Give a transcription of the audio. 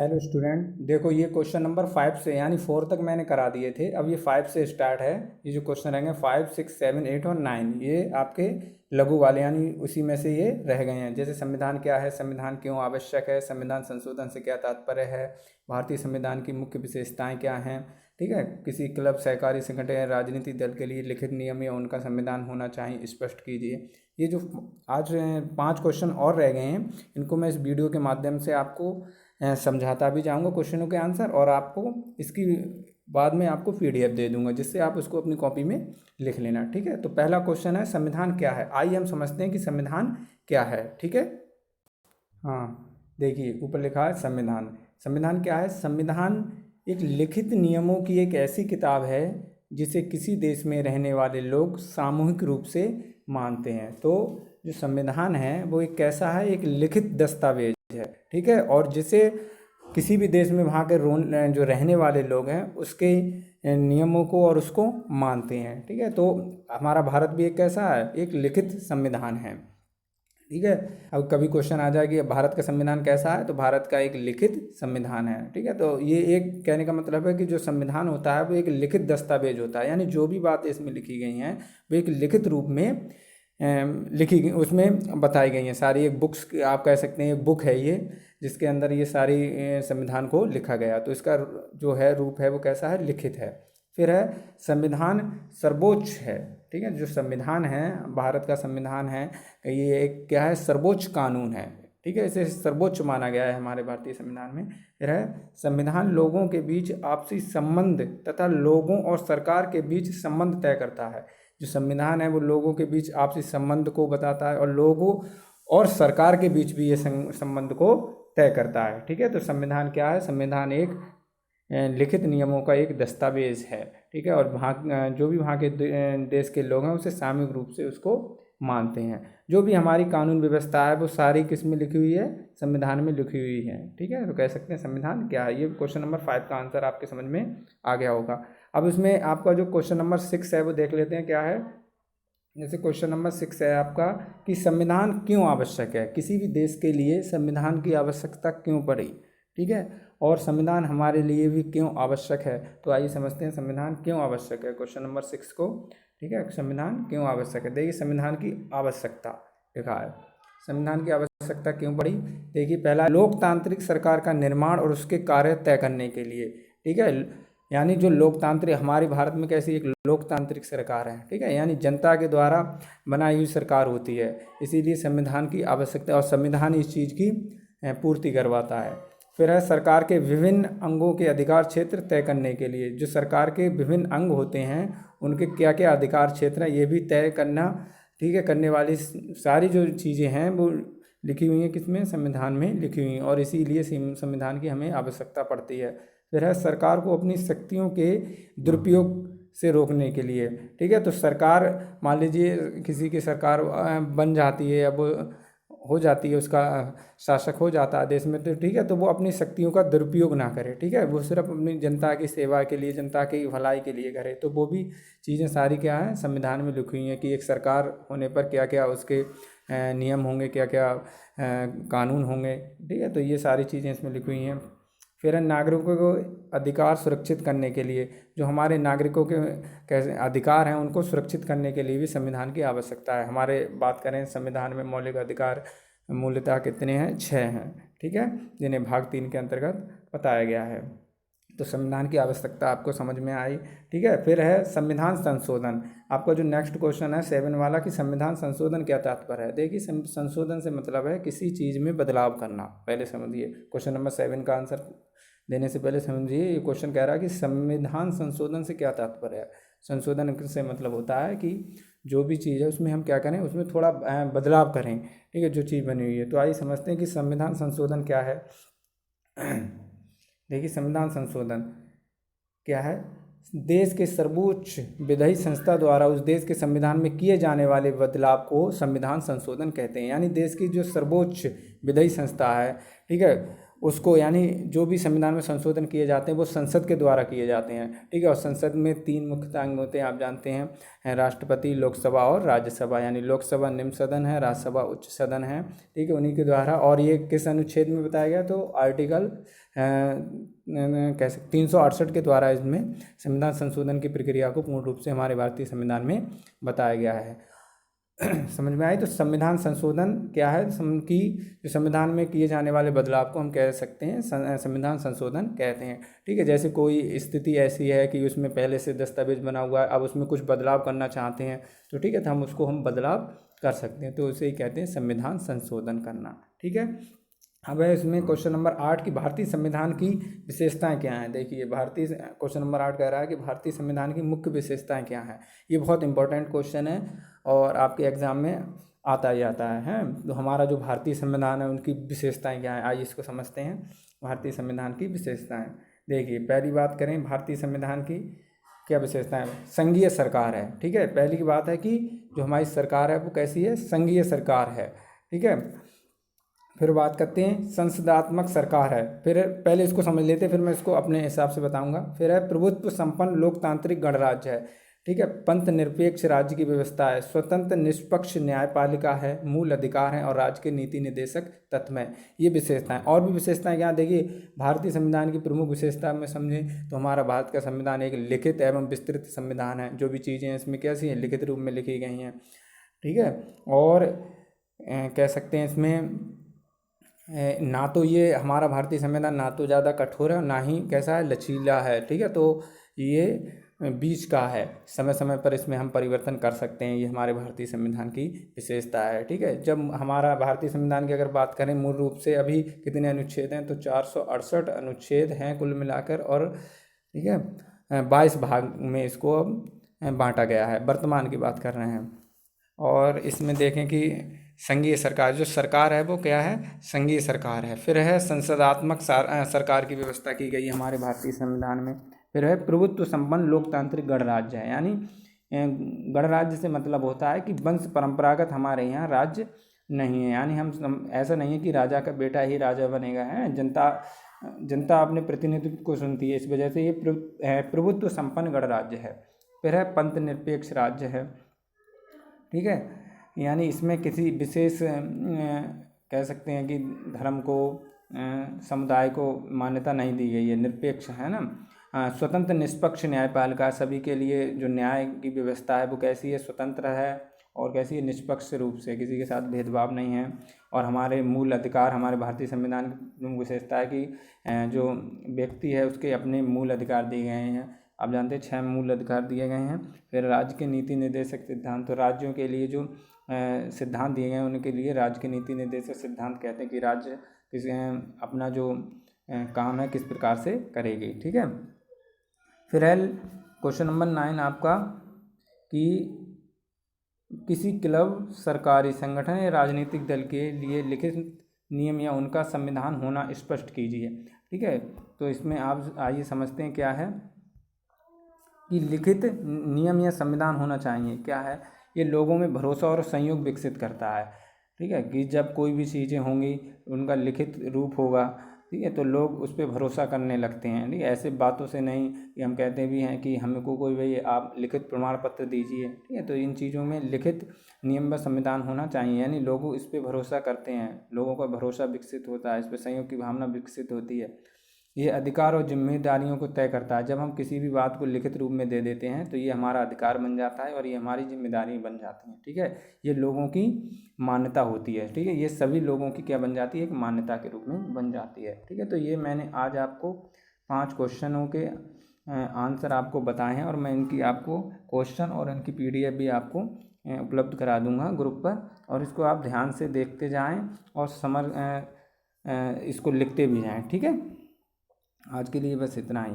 Hello student, देखो ये question number 5 से यानी 4 तक मैंने करा दिए थे। अब ये 5 से स्टार्ट है। ये जो क्वेश्चन रहेंगे 5, 6, 7, 8 और 9, ये आपके लघु वाले यानी उसी में से ये रह गए हैं। जैसे संविधान क्या है, संविधान क्यों आवश्यक है, संविधान संशोधन से क्या तात्पर्य है, भारतीय संविधान की मुख्य विशेषताएं क्या हैं, ठीक है। किसी क्लब, सहकारी संगठन या राजनीतिक दल के लिए लिखित नियम या उनका संविधान होना चाहिए, स्पष्ट कीजिए। ये जो आज 5 क्वेश्चन और रह गए हैं, इनको मैं इस वीडियो के माध्यम से आपको समझाता भी जाऊंगा क्वेश्चनों के आंसर, और आपको इसकी बाद में आपको पीडीएफ दे दूंगा जिससे आप उसको अपनी कॉपी में लिख लेना, ठीक है। तो पहला क्वेश्चन है संविधान क्या है। आइए हम समझते हैं कि संविधान क्या है, ठीक है। हाँ, देखिए ऊपर लिखा है संविधान। संविधान क्या है? संविधान एक लिखित नियमों की एक ऐसी किताब है जिसे किसी देश में रहने वाले लोग सामूहिक रूप से मानते हैं। तो जो संविधान है वो एक कैसा है? एक लिखित दस्तावेज है, ठीक है। और जिसे किसी भी देश में वहाँ के जो रहने वाले लोग हैं उसके नियमों को और उसको मानते हैं, ठीक है। तो हमारा भारत भी एक कैसा है? एक लिखित संविधान है, ठीक है। अब कभी क्वेश्चन आ जाए कि भारत का संविधान कैसा है, तो भारत का एक लिखित संविधान है, ठीक है। तो ये एक कहने का मतलब है कि जो संविधान होता है वो एक लिखित दस्तावेज होता है, यानी जो भी बातें इसमें लिखी गई हैं वो एक लिखित रूप में लिखी गई, उसमें बताई गई हैं सारी। एक बुक्स आप कह सकते हैं, एक बुक है ये जिसके अंदर ये सारी संविधान को लिखा गया। तो इसका जो है रूप है वो कैसा है? लिखित है। फिर है संविधान सर्वोच्च है, ठीक है। जो संविधान है, भारत का संविधान है, ये एक क्या है? सर्वोच्च कानून है, ठीक है। इसे सर्वोच्च माना गया है हमारे भारतीय संविधान में। फिर है संविधान लोगों के बीच आपसी संबंध तथा लोगों और सरकार के बीच संबंध तय करता है। जो संविधान है वो लोगों के बीच आपसी संबंध को बताता है और लोगों और सरकार के बीच भी ये संबंध को तय करता है, ठीक है। तो संविधान क्या है? संविधान एक लिखित नियमों का एक दस्तावेज है, ठीक है। और वहाँ जो भी वहाँ के देश के लोग हैं उसे सामूहिक रूप से उसको मानते हैं। जो भी हमारी कानून व्यवस्था है वो सारी किस में लिखी हुई है? संविधान में लिखी हुई है, ठीक है। तो कह सकते हैं संविधान क्या है। ये क्वेश्चन नंबर 5 का आंसर आपके समझ में आ गया होगा। अब इसमें आपका जो क्वेश्चन नंबर 6 है वो देख लेते हैं क्या है। जैसे क्वेश्चन नंबर 6 है आपका कि संविधान क्यों आवश्यक है, किसी भी देश के लिए संविधान की आवश्यकता क्यों पड़ी, ठीक है। और संविधान हमारे लिए भी क्यों आवश्यक है। तो आइए समझते हैं संविधान क्यों आवश्यक है, क्वेश्चन नंबर 6 को, ठीक है। संविधान क्यों आवश्यक है, देखिए संविधान की आवश्यकता लिखा है। संविधान की आवश्यकता क्यों पड़ी? देखिए पहला, लोकतांत्रिक सरकार का निर्माण और उसके कार्य तय करने के लिए, ठीक है। यानी जो लोकतांत्रिक, हमारे भारत में कैसी एक लोकतांत्रिक सरकार है, ठीक है, यानी जनता के द्वारा बनाई हुई सरकार होती है, इसीलिए संविधान की आवश्यकता, और संविधान इस चीज़ की पूर्ति करवाता है। फिर है सरकार के विभिन्न अंगों के अधिकार क्षेत्र तय करने के लिए, जो सरकार के विभिन्न अंग होते हैं उनके क्या क्या अधिकार क्षेत्र हैं ये भी तय करना, ठीक है, करने वाली सारी जो चीज़ें हैं वो लिखी हुई हैं किसमें? संविधान में लिखी हुई हैं, और इसीलिए संविधान की हमें आवश्यकता पड़ती है। फिर है सरकार को अपनी शक्तियों के दुरुपयोग से रोकने के लिए, ठीक है। तो सरकार, मान लीजिए किसी की सरकार बन जाती है, अब हो जाती है, उसका शासक हो जाता है देश में, तो ठीक है, तो वो अपनी शक्तियों का दुरुपयोग ना करे, ठीक है। वो सिर्फ अपनी जनता की सेवा के लिए, जनता की भलाई के लिए करे। तो वो भी चीज़ें सारी क्या हैं? संविधान में लिखी हुई हैं कि एक सरकार होने पर क्या क्या उसके नियम होंगे, क्या क्या कानून होंगे, ठीक है। तो ये सारी चीज़ें इसमें लिखी हुई हैं। फिर नागरिकों को अधिकार सुरक्षित करने के लिए, जो हमारे नागरिकों के कैसे अधिकार हैं उनको सुरक्षित करने के लिए भी संविधान की आवश्यकता है। हमारे बात करें संविधान में मौलिक अधिकार मूलतः कितने हैं? 6 हैं, ठीक है, जिन्हें भाग 3 के अंतर्गत बताया गया है। तो संविधान की आवश्यकता आपको समझ में आई, ठीक है। फिर है संविधान संशोधन। आपका जो नेक्स्ट क्वेश्चन है 7 वाला कि संविधान संशोधन क्या तात्पर्य है। देखिए संशोधन से मतलब है किसी चीज़ में बदलाव करना। पहले समझिए, क्वेश्चन नंबर 7 का आंसर देने से पहले समझिए, ये क्वेश्चन कह रहा है कि संविधान संशोधन से क्या तात्पर्य है। संशोधन से मतलब होता है कि जो भी चीज़ है उसमें हम क्या करें, उसमें थोड़ा बदलाव करें, ठीक है, जो चीज़ बनी हुई है। तो आइए समझते हैं कि संविधान संशोधन क्या है। देखिए संविधान संशोधन क्या है? देश के सर्वोच्च विधायी संस्था द्वारा उस देश के संविधान में किए जाने वाले बदलाव को संविधान संशोधन कहते हैं। यानी देश की जो सर्वोच्च विधायी संस्था है, ठीक है, उसको यानी जो भी संविधान में संशोधन किए जाते हैं वो संसद के द्वारा किए जाते हैं, ठीक है। और संसद में 3 मुख्य अंग होते हैं, आप जानते हैं, राष्ट्रपति, लोकसभा और राज्यसभा। यानी लोकसभा निम्न सदन है, राज्यसभा उच्च सदन है, ठीक है, उन्हीं के द्वारा। और ये किस अनुच्छेद में बताया गया, तो आर्टिकल कह सकते 368 के द्वारा इसमें संविधान संशोधन की प्रक्रिया को पूर्ण रूप से हमारे भारतीय संविधान में बताया गया है। समझ में आई। तो संविधान संशोधन क्या है, कि जो संविधान में किए जाने वाले बदलाव को हम कह सकते हैं संविधान संशोधन कहते हैं, ठीक है। जैसे कोई स्थिति ऐसी है कि उसमें पहले से दस्तावेज बना हुआ है, अब उसमें कुछ बदलाव करना चाहते हैं, तो ठीक है, तो हम बदलाव कर सकते हैं, तो उसे ही कहते हैं संविधान संशोधन करना, ठीक है। अब है इसमें क्वेश्चन नंबर 8 की भारतीय संविधान की विशेषताएं क्या हैं। देखिए भारतीय क्वेश्चन नंबर 8 कह रहा है कि भारतीय संविधान की मुख्य विशेषताएं क्या हैं। ये बहुत इंपॉर्टेंट क्वेश्चन है और आपके एग्जाम में आता ही आता है। तो हमारा जो भारतीय संविधान है उनकी विशेषताएं क्या हैं, आइए इसको समझते हैं। भारतीय संविधान की विशेषताएं, देखिए पहली बात करें भारतीय संविधान की क्या विशेषताएं, संघीय सरकार है, ठीक है। पहली की बात है कि जो हमारी सरकार है वो कैसी है, संघीय सरकार है, ठीक है। फिर बात करते हैं संसदात्मक सरकार है, फिर पहले इसको समझ लेते हैं, फिर मैं इसको अपने हिसाब से बताऊंगा। फिर है प्रभुत्व संपन्न लोकतांत्रिक गणराज्य है, ठीक है। पंथ निरपेक्ष राज्य की व्यवस्था है, स्वतंत्र निष्पक्ष न्यायपालिका है, मूल अधिकार हैं और राज्य के नीति निर्देशक तत्व हैं। ये विशेषताएं, और भी विशेषताएं क्या देखिए, भारतीय संविधान की प्रमुख विशेषता में समझें तो हमारा भारत का संविधान एक लिखित एवं विस्तृत संविधान है। जो भी चीज़ें हैं इसमें कैसी हैं, लिखित रूप में लिखी गई हैं, ठीक है। और कह सकते हैं इसमें ना तो ये हमारा भारतीय संविधान ना तो ज़्यादा कठोर है और ना ही कैसा है, लचीला है, ठीक है। तो ये बीच का है, समय समय पर इसमें हम परिवर्तन कर सकते हैं, ये हमारे भारतीय संविधान की विशेषता है, ठीक है। जब हमारा भारतीय संविधान की अगर बात करें मूल रूप से अभी कितने अनुच्छेद हैं, तो 468 अनुच्छेद हैं कुल मिलाकर, और ठीक है 22 भाग में इसको अब बांटा गया है, वर्तमान की बात कर रहे हैं। और इसमें देखें कि संघीय सरकार, जो सरकार है वो क्या है, संघीय सरकार है। फिर है संसदात्मक सरकार की व्यवस्था की गई हमारे भारतीय संविधान में। फिर है प्रभुत्व संपन्न लोकतांत्रिक गणराज्य है, यानी गणराज्य से मतलब होता है कि वंश परंपरागत हमारे यहाँ राज्य नहीं है, यानी हम ऐसा नहीं है कि राजा का बेटा ही राजा बनेगा, है जनता अपने प्रतिनिधित्व को सुनती है, इस वजह से ये प्रभुत्व संपन्न गणराज्य है। फिर है पंथ निरपेक्ष राज्य है, ठीक है, यानी इसमें किसी विशेष कह सकते हैं कि धर्म को, समुदाय को मान्यता नहीं दी गई है, निरपेक्ष है ना। स्वतंत्र निष्पक्ष न्यायपालिका, सभी के लिए जो न्याय की व्यवस्था है वो कैसी है, स्वतंत्र है और कैसी है, निष्पक्ष रूप से, किसी के साथ भेदभाव नहीं है। और हमारे मूल अधिकार, हमारे भारतीय संविधान की विशेषता है कि जो व्यक्ति है उसके अपने मूल अधिकार दिए गए हैं। आप जानते हैं 6 मूल अधिकार दिए गए हैं। फिर राज्य के नीति निर्देशक सिद्धांत, तो राज्यों के लिए जो सिद्धांत दिए गए हैं उनके लिए राज्य के नीति निर्देशक सिद्धांत कहते हैं कि राज्य अपना जो काम है किस प्रकार से करेगी, ठीक है। फिर है क्वेश्चन नंबर 9 आपका कि किसी क्लब, सरकारी संगठन या राजनीतिक दल के लिए लिखित नियम या उनका संविधान होना स्पष्ट कीजिए, ठीक है। तो इसमें आप आइए समझते हैं क्या है कि लिखित नियम या संविधान होना चाहिए, क्या है, ये लोगों में भरोसा और सहयोग विकसित करता है, ठीक है, कि जब कोई भी चीज़ें होंगी उनका लिखित रूप होगा, ठीक है, तो लोग उस पर भरोसा करने लगते हैं, ठीक है। ऐसे बातों से नहीं कि हम कहते भी हैं कि हमको कोई भाई आप लिखित प्रमाण पत्र दीजिए, ठीक है, तो इन चीज़ों में लिखित नियम व संविधान होना चाहिए, यानी लोग इस पर भरोसा करते हैं, लोगों का भरोसा विकसित होता है, इस पर सहयोग की भावना विकसित होती है। ये अधिकार और जिम्मेदारियों को तय करता है। जब हम किसी भी बात को लिखित रूप में दे देते हैं तो ये हमारा अधिकार बन जाता है और ये हमारी जिम्मेदारी बन जाती हैं, ठीक है। ये लोगों की मान्यता होती है, ठीक है, ये सभी लोगों की क्या बन जाती है, एक मान्यता के रूप में बन जाती है, ठीक है। तो ये मैंने आज आपको 5 क्वेश्चनों के आंसर आपको बताए हैं और मैं इनकी आपको क्वेश्चन और इनकी PDF भी आपको उपलब्ध करा दूंगा ग्रुप पर, और इसको आप ध्यान से देखते जाएँ और इसको लिखते भी जाएँ, ठीक है। आज के लिए बस इतना ही।